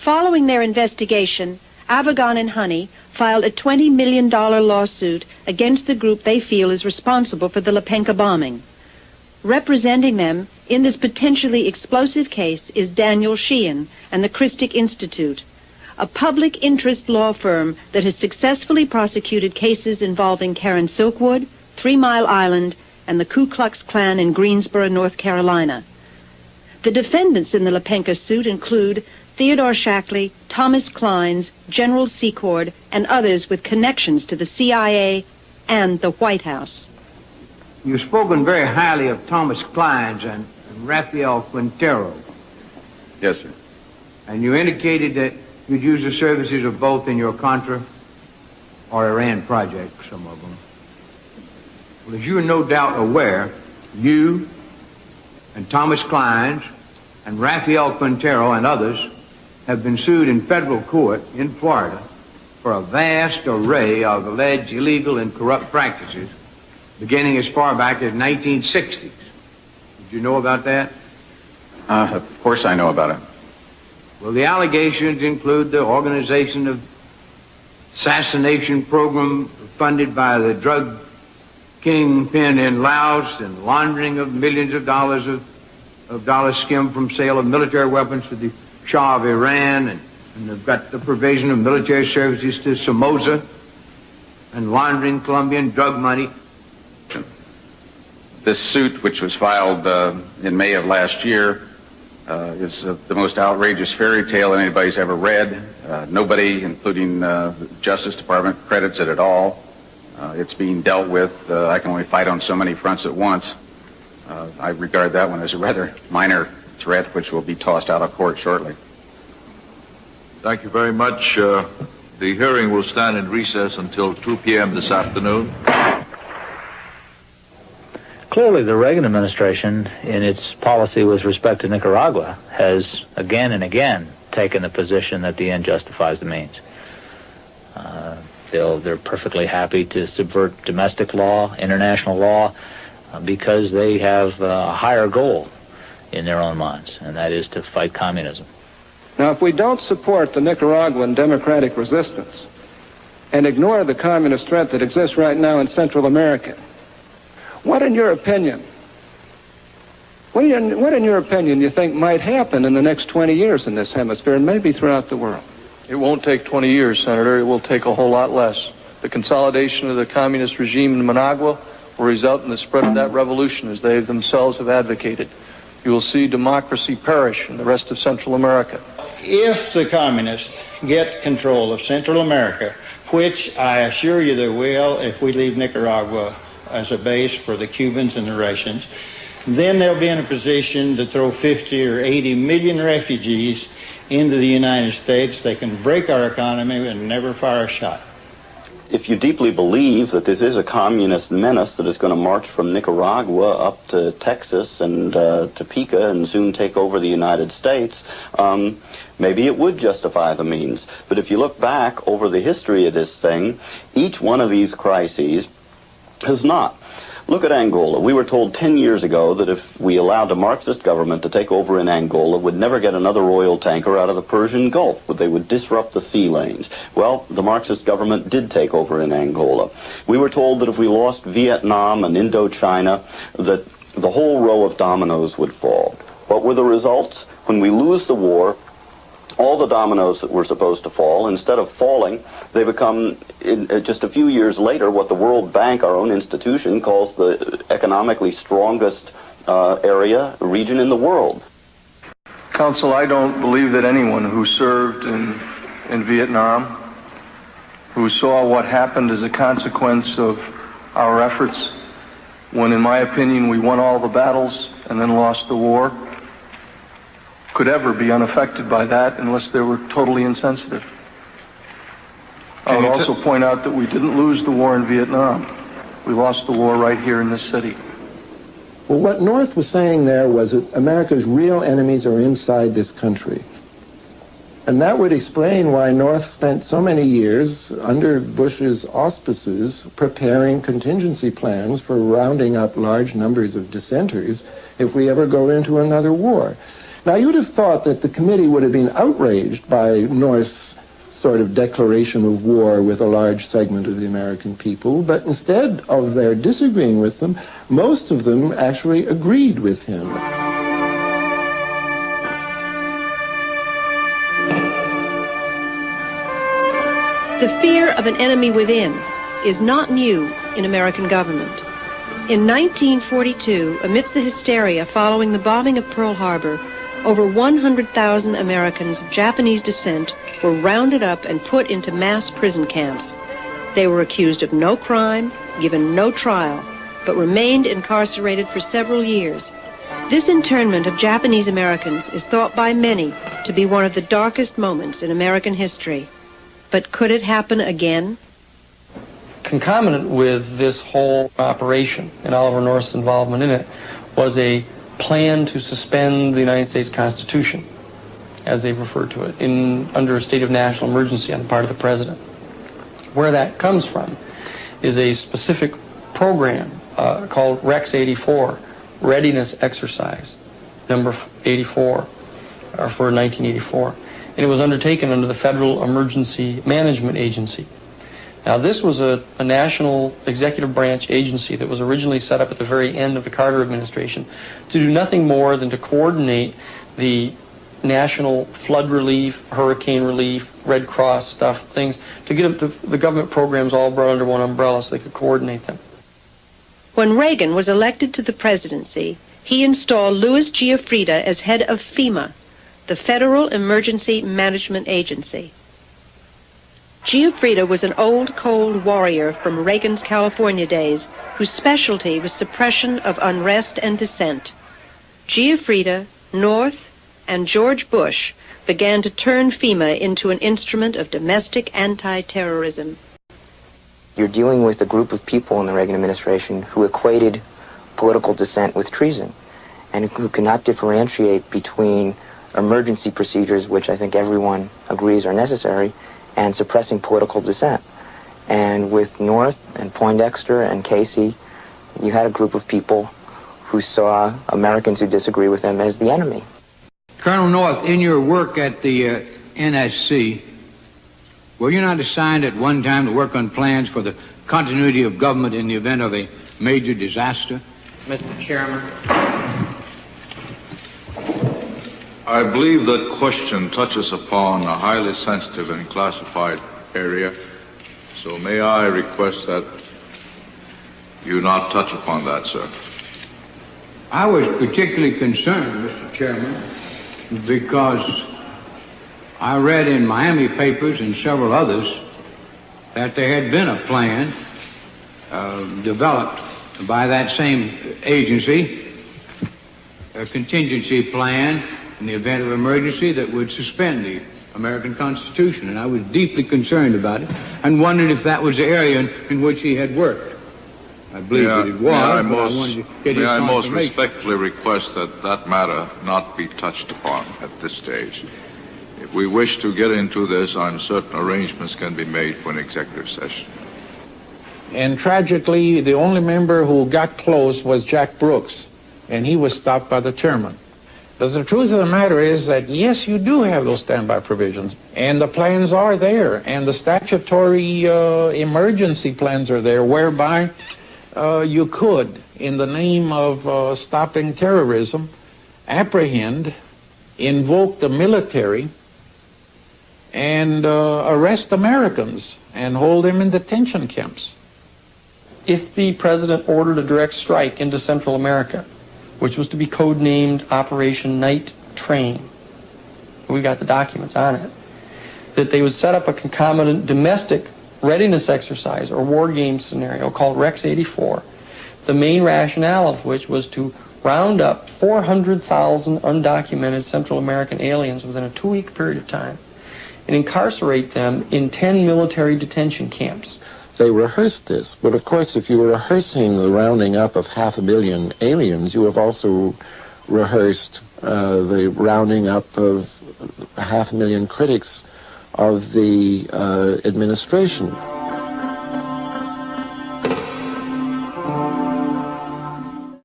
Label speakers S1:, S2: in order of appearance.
S1: Following their investigation, Avagon and Honey filed a $20 million lawsuit against the group they feel is responsible for the Lepenka bombing. Representing them in this potentially explosive case is Daniel Sheehan and the Christic Institute, a public interest law firm that has successfully prosecuted cases involving Karen Silkwood, 3 Mile Island, and the Ku Klux Klan in Greensboro, North Carolina. The defendants in the Lepenka suit include Theodore Shackley, Thomas Clines, General Secord, and others with connections to the CIA and the White House.
S2: You've spoken very highly of Thomas Clines and Rafael Quintero.
S3: Yes, sir.
S2: And you indicated that you'd use the services of both in your Contra or Iran project, some of them. Well, as you are no doubt aware, you and Thomas Clines and Rafael Quintero and others have been sued in federal court in Florida for a vast array of alleged illegal and corrupt practices beginning as far back as 1960s. Did you know about that?
S3: Of course I know about it.
S2: Well, the allegations include the organization of assassination program funded by the drug kingpin in Laos and laundering of millions of dollars skimmed from sale of military weapons to the Shah of Iran, and they've got the provision of military services to Somoza and laundering Colombian drug money.
S3: This suit, which was filed in May of last year, is the most outrageous fairy tale anybody's ever read. Nobody, including the Justice Department, credits it at all. It's being dealt with. I can only fight on so many fronts at once. I regard that one as a rather minor threat, which will be tossed out of court shortly.
S4: Thank you very much. The hearing will stand in recess until 2 p.m. this afternoon.
S5: Clearly, the Reagan administration, in its policy with respect to Nicaragua, has again and again taken the position that the end justifies the means. They're perfectly happy to subvert domestic law, international law, because they have a higher goal in their own minds, and that is to fight communism.
S6: Now, if we don't support the Nicaraguan democratic resistance and ignore the communist threat that exists right now in Central America, what in your opinion you think might happen in the next 20 years in this hemisphere and maybe throughout the world?
S7: It won't take 20 years, Senator. It will take a whole lot less. The consolidation of the communist regime in Managua will result in the spread of that revolution as they themselves have advocated. You will see democracy perish in the rest of Central America.
S8: If the communists get control of Central America, which I assure you they will if we leave Nicaragua as a base for the Cubans and the Russians, then they'll be in a position to throw 50 or 80 million refugees into the United States. They can break our economy and never fire a shot.
S9: If you deeply believe that this is a communist menace that is going to march from Nicaragua up to Texas and Topeka and soon take over the United States, maybe it would justify the means. But if you look back over the history of this thing, each one of these crises has not. Look at Angola. We were told 10 years ago that if we allowed a Marxist government to take over in Angola, we'd never get another oil tanker out of the Persian Gulf, but they would disrupt the sea lanes. Well, the Marxist government did take over in Angola. We were told that if we lost Vietnam and Indochina, that the whole row of dominoes would fall. What were the results? When we lose the war, all the dominoes that were supposed to fall, instead of falling, they become, just a few years later, what the World Bank, our own institution, calls the economically strongest region in the world.
S7: Counsel, I don't believe that anyone who served in Vietnam, who saw what happened as a consequence of our efforts, when in my opinion we won all the battles and then lost the war, could ever be unaffected by that unless they were totally insensitive. I would also point out that we didn't lose the war in Vietnam. We lost the war right here in this city.
S10: Well, what North was saying there was that America's real enemies are inside this country. And that would explain why North spent so many years under Bush's auspices preparing contingency plans for rounding up large numbers of dissenters if we ever go into another war. Now, you'd have thought that the committee would have been outraged by North's sort of declaration of war with a large segment of the American people, but instead of their disagreeing with them, most of them actually agreed with him.
S1: The fear of an enemy within is not new in American government. In 1942, amidst the hysteria following the bombing of Pearl Harbor, over 100,000 Americans of Japanese descent were rounded up and put into mass prison camps. They were accused of no crime, given no trial, but remained incarcerated for several years. This internment of Japanese Americans is thought by many to be one of the darkest moments in American history. But could it happen again?
S11: Concomitant with this whole operation and Oliver North's involvement in it was a plan to suspend the United States Constitution, as they've referred to it, under a state of national emergency on the part of the president. Where that comes from is a specific program called Rex 84, Readiness Exercise, number 84, for 1984. And it was undertaken under the Federal Emergency Management Agency. Now, this was a national executive branch agency that was originally set up at the very end of the Carter administration to do nothing more than to coordinate the national flood relief, hurricane relief, Red Cross stuff, things, to get the government programs all brought under one umbrella so they could coordinate them.
S1: When Reagan was elected to the presidency, he installed Louis Giuffrida as head of FEMA, the Federal Emergency Management Agency. Giuffrida was an old, cold warrior from Reagan's California days whose specialty was suppression of unrest and dissent. Giuffrida, North, and George Bush began to turn FEMA into an instrument of domestic anti-terrorism.
S12: You're dealing with a group of people in the Reagan administration who equated political dissent with treason and who could not differentiate between emergency procedures, which I think everyone agrees are necessary, and suppressing political dissent. And with North and Poindexter and Casey, you had a group of people who saw Americans who disagree with them as the enemy.
S2: Colonel North, in your work at the NSC, were you not assigned at one time to work on plans for the continuity of government in the event of a major disaster?
S13: Mr. Chairman.
S4: I believe that question touches upon a highly sensitive and classified area, so may I request that you not touch upon that, sir.
S2: I was particularly concerned, Mr. Chairman, because I read in Miami papers and several others that there had been a plan developed by that same agency, a contingency plan in the event of emergency that would suspend the American Constitution. And I was deeply concerned about it and wondered if that was the area in which he had worked. I believe that it was, but I wanted to get his confirmation.
S4: May I most respectfully request that that matter not be touched upon at this stage. If we wish to get into this, I'm certain arrangements can be made for an executive session.
S14: And tragically, the only member who got close was Jack Brooks, and he was stopped by the chairman. But the truth of the matter is that, yes, you do have those standby provisions, and the plans are there, and the statutory emergency plans are there, whereby you could, in the name of stopping terrorism, apprehend, invoke the military, and arrest Americans and hold them in detention camps.
S11: If the president ordered a direct strike into Central America, which was to be codenamed Operation Night Train, we got the documents on it, that they would set up a concomitant domestic readiness exercise or war game scenario called Rex 84, the main rationale of which was to round up 400,000 undocumented Central American aliens within a 2-week period of time and incarcerate them in 10 military detention camps.
S10: They rehearsed this, but of course if you were rehearsing the rounding up of 500 million aliens, you have also rehearsed the rounding up of 500,000 critics of the administration.